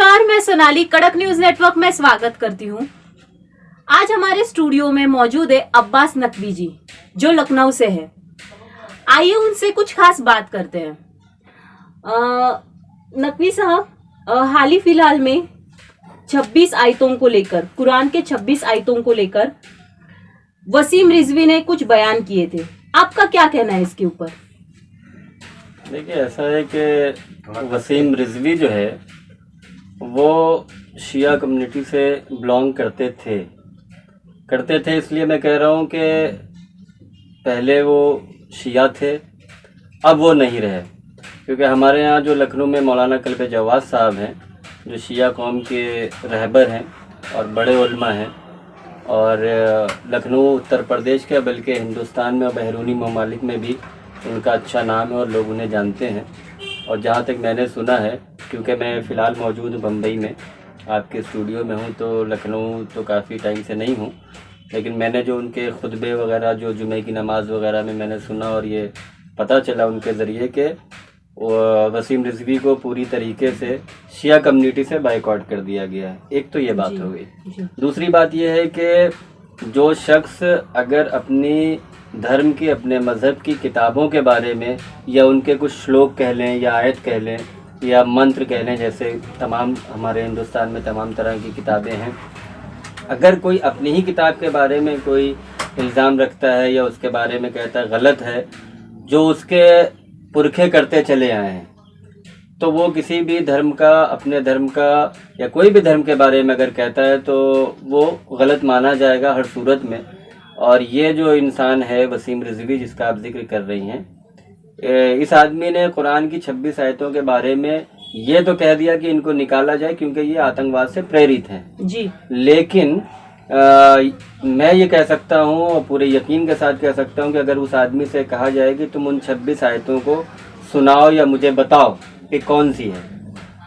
नमस्कार, मैं सोनाली कड़क न्यूज नेटवर्क में स्वागत करती हूँ। आज हमारे स्टूडियो में मौजूद है अब्बास नकवी जी, जो लखनऊ से है। आइए उनसे कुछ खास बात करते हैं। नकवी साहब, हाल ही फिलहाल में 26 आयतों को लेकर, कुरान के 26 आयतों को लेकर वसीम रिजवी ने कुछ बयान किए थे। आपका क्या कहना है इसके ऊपर? देखिए, ऐसा है कि वसीम रिजवी जो है वो शिया कम्युनिटी से बिलोंग करते थे। इसलिए मैं कह रहा हूँ कि पहले वो शिया थे, अब वो नहीं रहे। क्योंकि हमारे यहाँ जो लखनऊ में मौलाना कल्बे जवाद साहब हैं, जो शिया कौम के रहबर हैं और बड़े उलमा हैं, और लखनऊ उत्तर प्रदेश के बल्कि हिंदुस्तान में और बैरूनी ममालिक में भी उनका अच्छा नाम है और लोग उन्हें जानते हैं। और जहाँ तक मैंने सुना है, क्योंकि मैं फ़िलहाल मौजूद बम्बई में आपके स्टूडियो में हूँ, तो लखनऊ तो काफ़ी टाइम से नहीं हूँ, लेकिन मैंने जो उनके खुतबे वगैरह जो जुमे की नमाज़ वगैरह में मैंने सुना और ये पता चला उनके ज़रिए कि वसीम रिजवी को पूरी तरीके से शिया कम्युनिटी से बाइकआउट कर दिया गया है। एक तो ये बात हो गई। दूसरी बात ये है कि जो शख्स अगर अपनी धर्म की, अपने मज़हब की किताबों के बारे में या उनके कुछ श्लोक कह लें या आयत कह लें या मंत्र कह लें, जैसे तमाम हमारे हिंदुस्तान में तमाम तरह की किताबें हैं, अगर कोई अपनी ही किताब के बारे में कोई इल्ज़ाम रखता है या उसके बारे में कहता है गलत है, जो उसके पुरखे करते चले आए हैं, तो वो किसी भी धर्म का, अपने धर्म का या कोई भी धर्म के बारे में अगर कहता है तो वो गलत माना जाएगा हर सूरत में। और ये जो इंसान है वसीम रिजवी जिसका आप जिक्र कर रही हैं, इस आदमी ने कुरान की 26 आयतों के बारे में ये तो कह दिया कि इनको निकाला जाए क्योंकि ये आतंकवाद से प्रेरित हैं जी। लेकिन मैं ये कह सकता हूँ और पूरे यकीन के साथ कह सकता हूँ कि अगर उस आदमी से कहा जाए कि तुम उन 26 आयतों को सुनाओ या मुझे बताओ कि कौन सी है,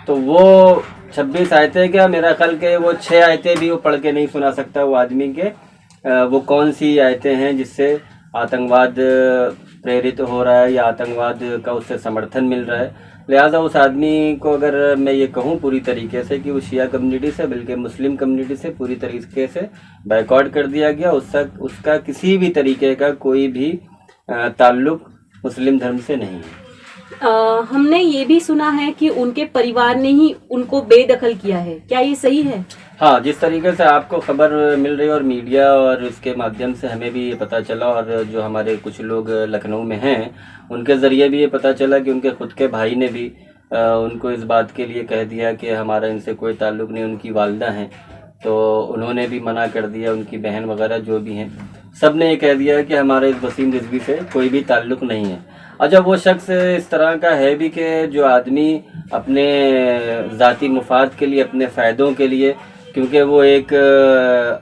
तो वो 26 आयतें क्या, मेरा ख्याल के वो 6 आयतें भी वो पढ़ के नहीं सुना सकता वो आदमी के वो कौन सी आयतें हैं जिससे आतंकवाद प्रेरित हो रहा है या आतंकवाद का उससे समर्थन मिल रहा है। लिहाजा उस आदमी को अगर मैं ये कहूँ पूरी तरीके से कि वो शिया कम्युनिटी से बल्कि मुस्लिम कम्युनिटी से पूरी तरीके से बाइकआउट कर दिया गया, उसका किसी भी तरीके का कोई भी ताल्लुक मुस्लिम धर्म से नहीं है। हमने ये भी सुना है कि उनके परिवार ने ही उनको बेदखल किया है, क्या ये सही है? हाँ, जिस तरीके से आपको खबर मिल रही है और मीडिया और इसके माध्यम से हमें भी ये पता चला, और जो हमारे कुछ लोग लखनऊ में हैं उनके ज़रिए भी ये पता चला कि उनके ख़ुद के भाई ने भी उनको इस बात के लिए कह दिया कि हमारा इनसे कोई ताल्लुक़ नहीं। उनकी वालदा हैं तो उन्होंने भी मना कर दिया, उनकी बहन वगैरह जो भी हैं सब ने ये कह दिया कि हमारे इस वसीम रिजवी से कोई भी ताल्लुक़ नहीं है। और जब वो शख्स इस तरह का है भी कि जो आदमी अपने ज़ाती मुफाद के लिए, अपने फ़ायदों के लिए, क्योंकि वो एक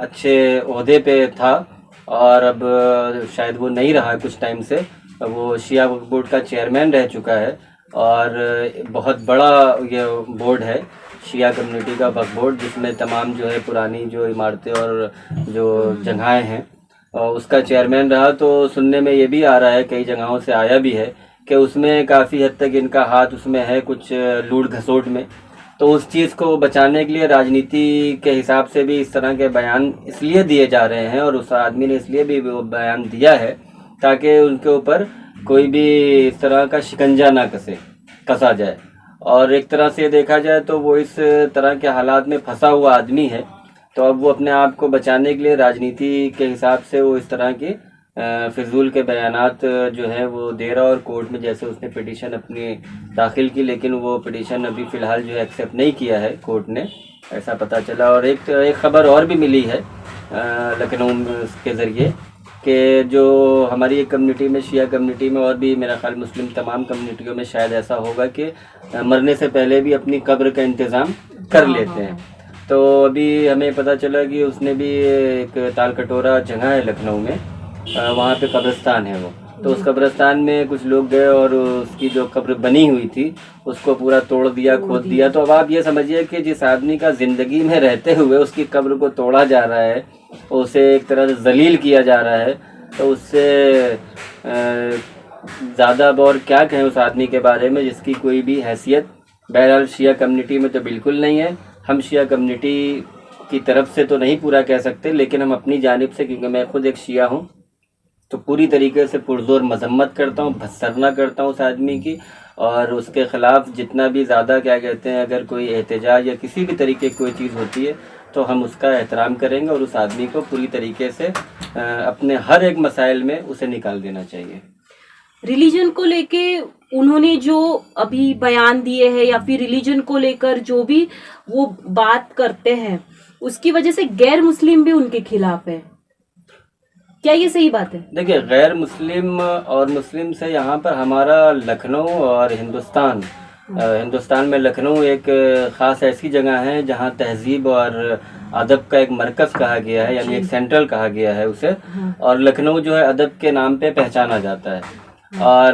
अच्छे ओहदे पे था और अब शायद वो नहीं रहा कुछ टाइम से, वो शिया वक्फ बोर्ड का चेयरमैन रह चुका है और बहुत बड़ा ये बोर्ड है शिया कम्युनिटी का वक्फ बोर्ड, जिसमें तमाम जो है पुरानी जो इमारतें और जो जगहें हैं और उसका चेयरमैन रहा। तो सुनने में ये भी आ रहा है, कई जगहों से आया भी है कि उसमें काफ़ी हद तक इनका हाथ उसमें है कुछ लूट घसोट में। तो उस चीज़ को बचाने के लिए राजनीति के हिसाब से भी इस तरह के बयान इसलिए दिए जा रहे हैं और उस आदमी ने इसलिए भी वो बयान दिया है ताकि उनके ऊपर कोई भी इस तरह का शिकंजा ना कसा जाए। और एक तरह से देखा जाए तो वो इस तरह के हालात में फंसा हुआ आदमी है, तो अब वो अपने आप को बचाने के लिए राजनीति के हिसाब से वो इस तरह की फिजूल के बयानात जो है वो दे रहा। और कोर्ट में जैसे उसने पिटीशन अपनी दाखिल की, लेकिन वो पिटीशन अभी फ़िलहाल जो है एक्सेप्ट नहीं किया है कोर्ट ने, ऐसा पता चला। और एक ख़बर और भी मिली है लखनऊ के ज़रिए कि जो हमारी एक कम्युनिटी में, शिया कम्युनिटी में और भी मेरा ख्याल मुस्लिम तमाम कम्युनिटियों में शायद ऐसा होगा कि मरने से पहले भी अपनी कब्र का इंतज़ाम कर लेते हैं। तो अभी हमें पता चला कि उसने भी एक ताल कटोरा जगह है लखनऊ में, वहाँ पे कब्रिस्तान है वो, तो उस कब्रिस्तान में कुछ लोग गए और उसकी जो कब्र बनी हुई थी उसको पूरा तोड़ दिया, खोद दिया। तो अब आप ये समझिए कि जिस आदमी का ज़िंदगी में रहते हुए उसकी कब्र को तोड़ा जा रहा है, उसे एक तरह से जलील किया जा रहा है, तो उससे ज़्यादा और क्या कहें उस आदमी के बारे में जिसकी कोई भी हैसियत बहरहाल शिया कम्युनिटी में तो बिल्कुल नहीं है हम शिया कम्युनिटी की तरफ से तो नहीं पूरा कह सकते, लेकिन हम अपनी जानिब से, क्योंकि मैं खुद एक शिया हूँ, तो पूरी तरीके से पुरजोर मजम्मत करता हूँ, भत्सरना करता हूँ उस आदमी की, और उसके ख़िलाफ़ जितना भी ज़्यादा क्या कहते हैं, अगर कोई एहतजाज या किसी भी तरीके की कोई चीज़ होती है तो हम उसका एहतराम करेंगे और उस आदमी को पूरी तरीके से अपने हर एक मसाइल में उसे निकाल देना चाहिए। रिलीजन को लेके उन्होंने जो अभी बयान दिए हैं या फिर रिलीजन को लेकर जो भी वो बात करते हैं, उसकी वजह से गैर मुस्लिम भी उनके खिलाफ है, क्या ये सही बात है? देखिए, गैर मुस्लिम और मुस्लिम से यहाँ पर हमारा लखनऊ और हिंदुस्तान में लखनऊ एक ख़ास ऐसी जगह है जहाँ तहजीब और अदब का एक मरकज़ कहा गया है, यानी एक सेंट्रल कहा गया है उसे। और लखनऊ जो है अदब के नाम पे पहचाना जाता है। और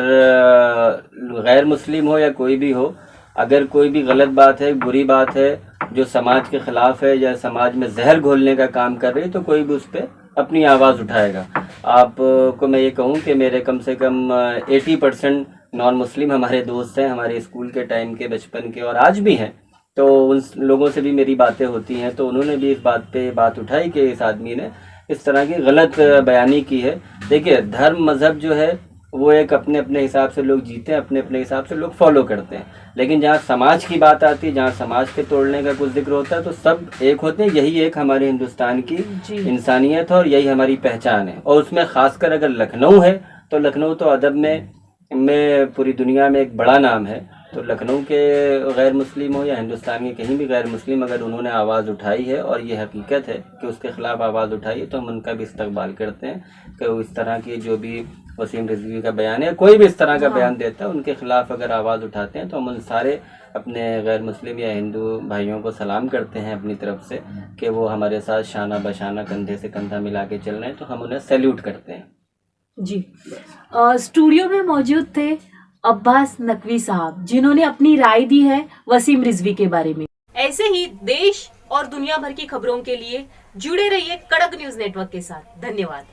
गैर मुस्लिम हो या कोई भी हो, अगर कोई भी गलत बात है, बुरी बात है जो समाज के ख़िलाफ़ है या समाज में जहर घोलने का काम कर रही है, तो कोई भी उस पर अपनी आवाज़ उठाएगा। आपको मैं ये कहूँ कि मेरे कम से कम 80% नॉन मुस्लिम हमारे दोस्त हैं, हमारे स्कूल के टाइम के, बचपन के, और आज भी हैं। तो उन लोगों से भी मेरी बातें होती हैं, तो उन्होंने भी इस बात पे बात उठाई कि इस आदमी ने इस तरह की गलत बयानी की है। देखिए, धर्म मज़हब जो है वो एक अपने अपने हिसाब से लोग जीते हैं, अपने अपने हिसाब से लोग फॉलो करते हैं, लेकिन जहाँ समाज की बात आती है, जहाँ समाज के तोड़ने का कुछ जिक्र होता है, तो सब एक होते हैं। यही एक हमारे हिंदुस्तान की इंसानियत है और यही हमारी पहचान है। और उसमें ख़ासकर अगर लखनऊ है, तो लखनऊ तो अदब में पूरी दुनिया में एक बड़ा नाम है। तो लखनऊ के गैर मुस्लिम हो या हिंदुस्तान के कहीं भी गैर मुस्लिम, अगर उन्होंने आवाज़ उठाई है और ये हकीकत है कि उसके ख़िलाफ़ आवाज़ उठाई है, तो हम उनका भी इस्तकबाल करते हैं कि वो इस तरह की जो भी वसीम रिजवी का बयान है, कोई भी इस तरह का बयान देता है, उनके ख़िलाफ़ अगर आवाज़ उठाते हैं, तो हम उन सारे अपने गैर मुस्लिम या हिंदू भाइयों को सलाम करते हैं अपनी तरफ से कि वो हमारे साथ शाना बशाना, कंधे से कंधा मिला के चल रहे हैं, तो हम उन्हें सैल्यूट करते हैं। जी। स्टूडियो में मौजूद थे अब्बास नकवी साहब, जिन्होंने अपनी राय दी है वसीम रिजवी के बारे में। ऐसे ही देश और दुनिया भर की खबरों के लिए जुड़े रहिए कड़क न्यूज नेटवर्क के साथ। धन्यवाद।